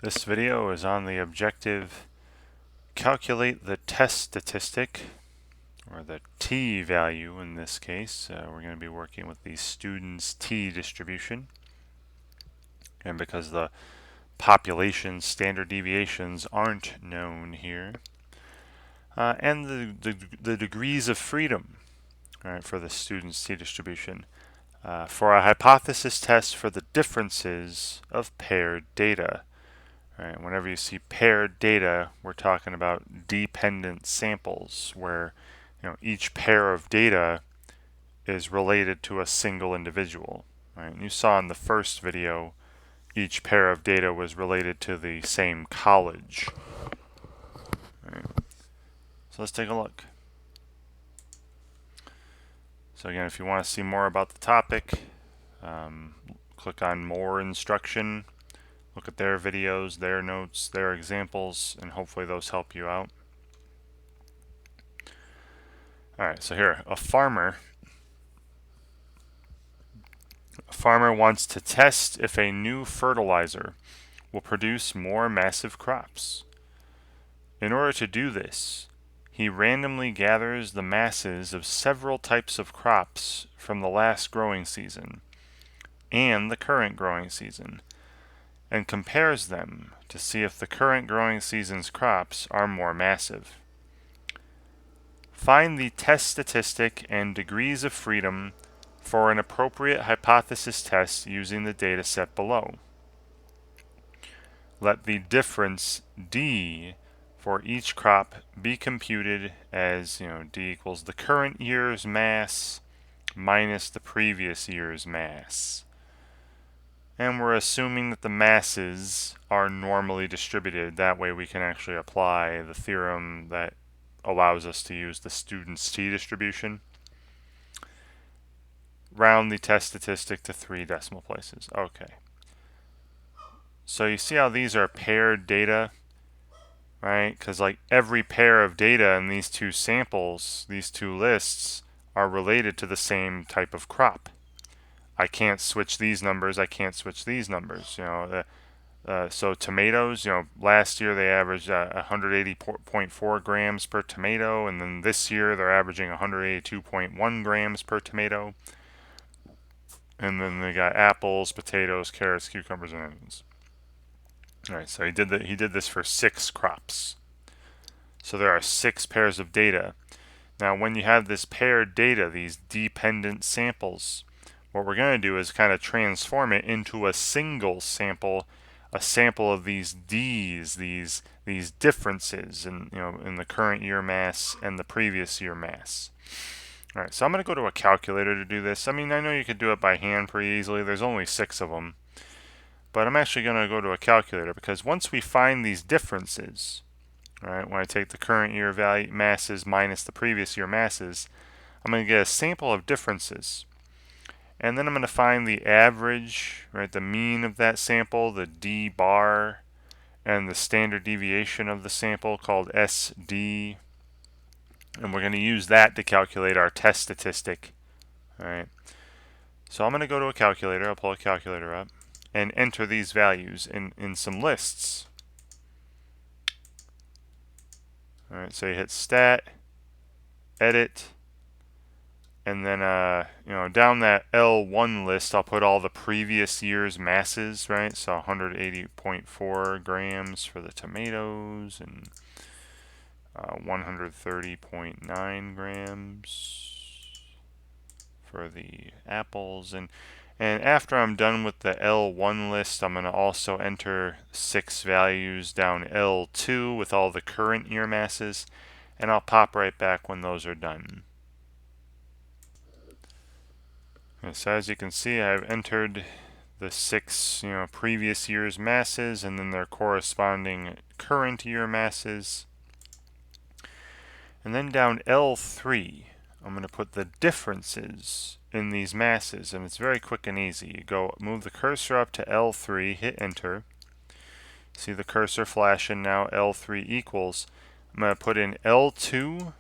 This video is on the objective calculate the test statistic, or the t-value in this case. We're going to be working with the student's t-distribution. And because the population standard deviations aren't known here, and the degrees of freedom, right, for the student's t-distribution, for a hypothesis test for the differences of paired data. Right, whenever you see paired data, we're talking about dependent samples where each pair of data is related to a single individual. Right? And you saw in the first video each pair of data was related to the same college. Right? So let's take a look. So again, if you want to see more about the topic, click on more instruction. Look at their videos, their notes, their examples, and hopefully those help you out. Alright, so here, a farmer wants to test if a new fertilizer will produce more massive crops. In order to do this, he randomly gathers the masses of several types of crops from the last growing season and the current growing season, and compares them to see if the current growing season's crops are more massive. Find the test statistic and degrees of freedom for an appropriate hypothesis test using the data set below. Let the difference d for each crop be computed as d equals the current year's mass minus the previous year's mass. And we're assuming that the masses are normally distributed. That way we can actually apply the theorem that allows us to use the student's t-distribution. Round the test statistic to 3 decimal places. Okay. So you see how these are paired data, right? Because like every pair of data in these two samples, these two lists, are related to the same type of crop. I can't switch these numbers. I can't switch these numbers. So tomatoes, last year they averaged 180.4 grams per tomato, and then this year they're averaging 182.1 grams per tomato. And then they got apples, potatoes, carrots, cucumbers, and onions. All right, so he did this for 6 crops. So there are 6 pairs of data. Now, when you have this paired data, these dependent samples, what we're going to do is kind of transform it into a single sample, a sample of these D's, these differences in the current year mass and the previous year mass. All right, so I'm going to go to a calculator to do this. I mean, I know you could do it by hand pretty easily. There's only 6 of them. But I'm actually going to go to a calculator because once we find these differences, right, when I take the current year value masses minus the previous year masses, I'm going to get a sample of differences. And then I'm going to find the average, right, the mean of that sample, the d bar, and the standard deviation of the sample called SD. And we're going to use that to calculate our test statistic. All right. So I'm going to go to a calculator. I'll pull a calculator up and enter these values in some lists. All right. So you hit Stat, Edit, and then down that L1 list, I'll put all the previous year's masses, right? So 180.4 grams for the tomatoes and 130.9 grams for the apples. And after I'm done with the L1 list, I'm going to also enter 6 values down L2 with all the current year masses, and I'll pop right back when those are done. So as you can see, I've entered the 6 previous year's masses and then their corresponding current year masses. And then down L3, I'm going to put the differences in these masses, and it's very quick and easy. You move the cursor up to L3, hit enter. See the cursor flashing now, L3 equals. I'm going to put in L2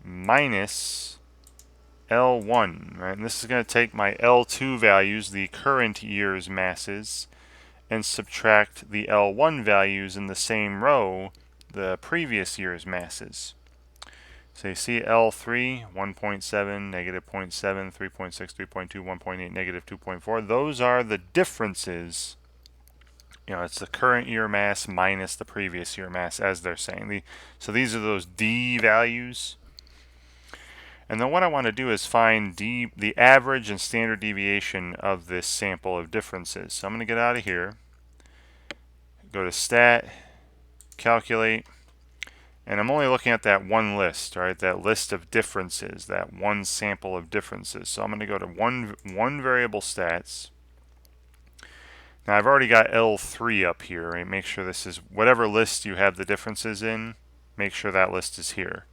minus L1, right? And this is going to take my L2 values, the current year's masses, and subtract the L1 values in the same row, the previous year's masses. So you see L3, 1.7, negative 0.7, 3.6, 3.2, 1.8, negative 2.4. Those are the differences. It's the current year mass minus the previous year mass, as they're saying. So these are those D values. And then what I want to do is find the average and standard deviation of this sample of differences. So I'm going to get out of here, go to Stat, Calculate, and I'm only looking at that one list, right? That list of differences, that one sample of differences. So I'm going to go to one variable stats. Now I've already got L3 up here, right? Make sure this is whatever list you have the differences in, make sure that list is here.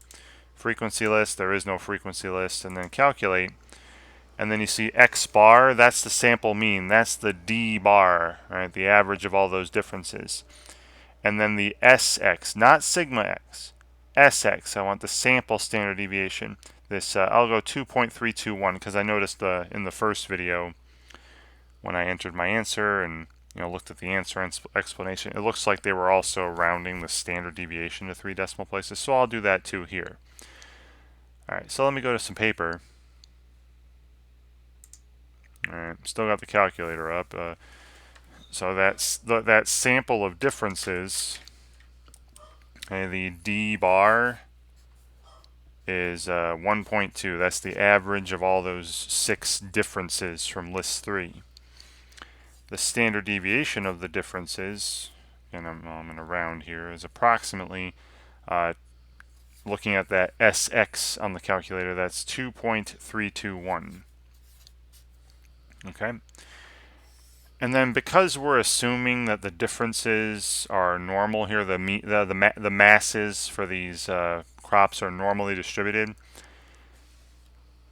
Frequency list, there is no frequency list, and then calculate. And then you see X bar, that's the sample mean, that's the D bar, right? The average of all those differences. And then the SX, not sigma X, SX, I want the sample standard deviation. This I'll go 2.321 because I noticed in the first video when I entered my answer and looked at the answer explanation, it looks like they were also rounding the standard deviation to 3 decimal places, so I'll do that too here. Alright, so let me go to some paper. Alright, still got the calculator up. So that's that sample of differences. Okay, the D bar is 1.2. That's the average of all those 6 differences from list 3. The standard deviation of the differences, and I'm going to round here, is approximately, looking at that SX on the calculator, that's 2.321. Okay? And then because we're assuming that the differences are normal here, the masses for these crops are normally distributed,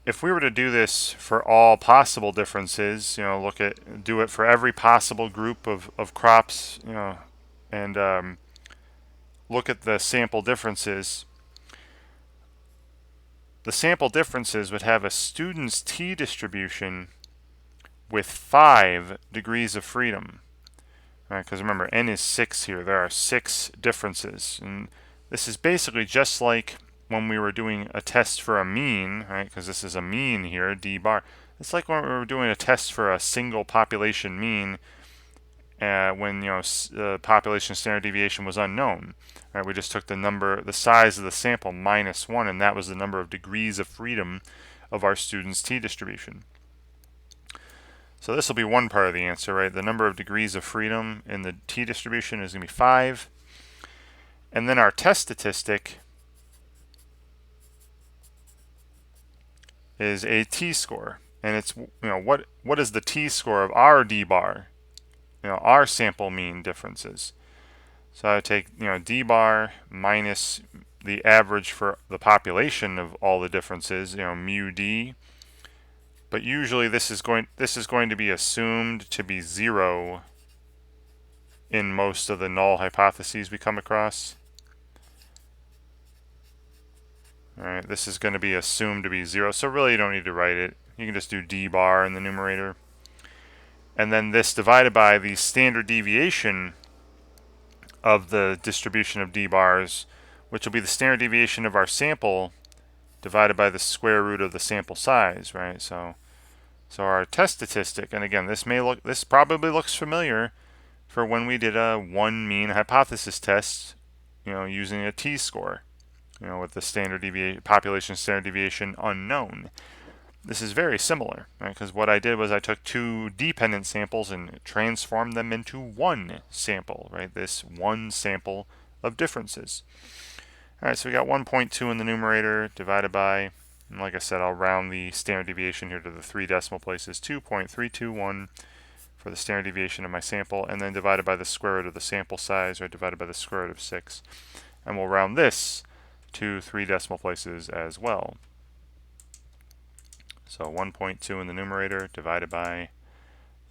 if we were to do this for all possible differences, do it for every possible group of crops, and look at the sample differences, the sample differences would have a student's t distribution with 5 degrees of freedom. Right, because remember, n is 6 here. There are 6 differences. And this is basically just like when we were doing a test for a mean, right? Because this is a mean here, d bar. It's like when we were doing a test for a single population mean when the population standard deviation was unknown. Right? We just took the size of the sample minus 1, and that was the number of degrees of freedom of our student's t distribution. So this will be one part of the answer, right? The number of degrees of freedom in the t distribution is going to be 5. And then our test statistic is a t-score. And it's, what is the t-score of our d bar? Our sample mean differences. So I would take, d bar minus the average for the population of all the differences, mu d. But usually this is going to be assumed to be 0 in most of the null hypotheses we come across. Alright, this is going to be assumed to be 0, so really you don't need to write it. You can just do d bar in the numerator. And then this divided by the standard deviation of the distribution of d bars, which will be the standard deviation of our sample divided by the square root of the sample size, right? So our test statistic, and again, this probably looks familiar for when we did a one mean hypothesis test, using a t-score, with the population standard deviation unknown. This is very similar, right? Because what I did was I took 2 dependent samples and transformed them into one sample, right? This one sample of differences. All right, so we got 1.2 in the numerator divided by, and like I said, I'll round the standard deviation here to the 3 decimal places, 2.321 for the standard deviation of my sample, and then divided by the square root of the sample size, or divided by the square root of 6. And we'll round this to 3 decimal places as well. So 1.2 in the numerator divided by,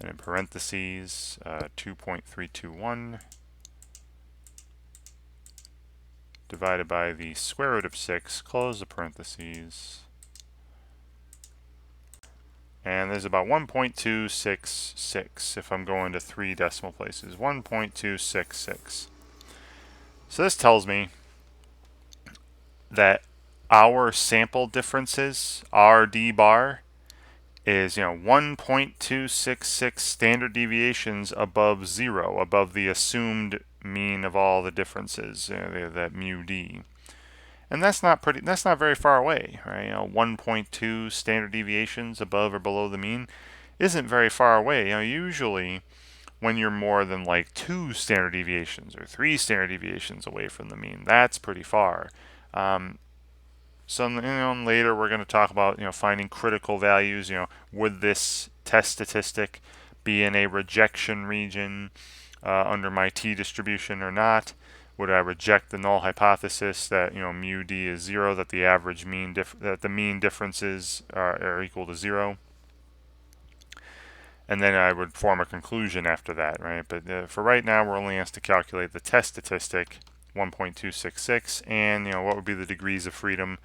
and in parentheses, 2.321 divided by the square root of 6, close the parentheses. And there's about 1.266 if I'm going to 3 decimal places. 1.266. So this tells me that our sample differences, our d bar, is 1.266 standard deviations above 0, above the assumed mean of all the differences, that mu d. And that's not very far away, right? 1.2 standard deviations above or below the mean isn't very far away. Usually when you're more than like 2 standard deviations or 3 standard deviations away from the mean, that's pretty far. So later we're going to talk about finding critical values. Would this test statistic be in a rejection region under my t-distribution or not? Would I reject the null hypothesis that mu d is 0, that the average mean that the mean differences are equal to 0? And then I would form a conclusion after that, right? But for right now, we're only asked to calculate the test statistic, 1.266, and what would be the degrees of freedom.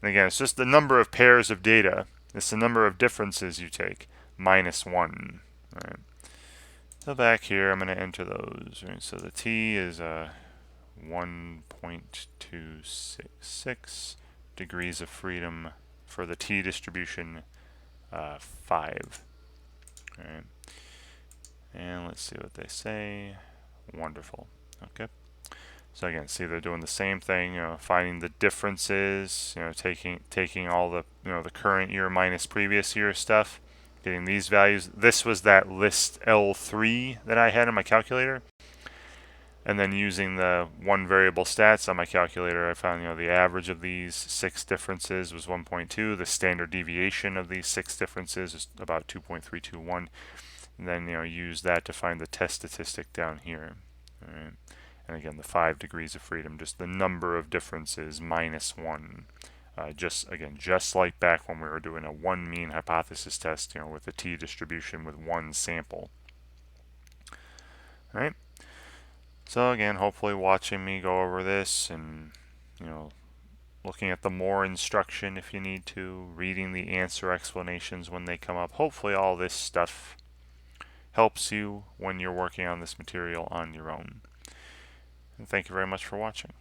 And again, it's just the number of pairs of data. It's the number of differences you take, minus 1. Right? So back here, I'm going to enter those. Right? So the t is 1.266 degrees of freedom for the t distribution, 5. All right. And let's see what they say. Wonderful. Okay. So again, see they're doing the same thing, finding the differences, taking all the the current year minus previous year stuff, getting these values. This was that list L3 that I had in my calculator. And then using the one variable stats on my calculator, I found the average of these 6 differences was 1.2. The standard deviation of these 6 differences is about 2.321. And then use that to find the test statistic down here. All right. And again, the 5 degrees of freedom, just the number of differences minus 1. Just like back when we were doing a one mean hypothesis test, with the t-distribution with one sample. All right. So again, hopefully watching me go over this and looking at the more instruction if you need to, reading the answer explanations when they come up. Hopefully all this stuff helps you when you're working on this material on your own. And thank you very much for watching.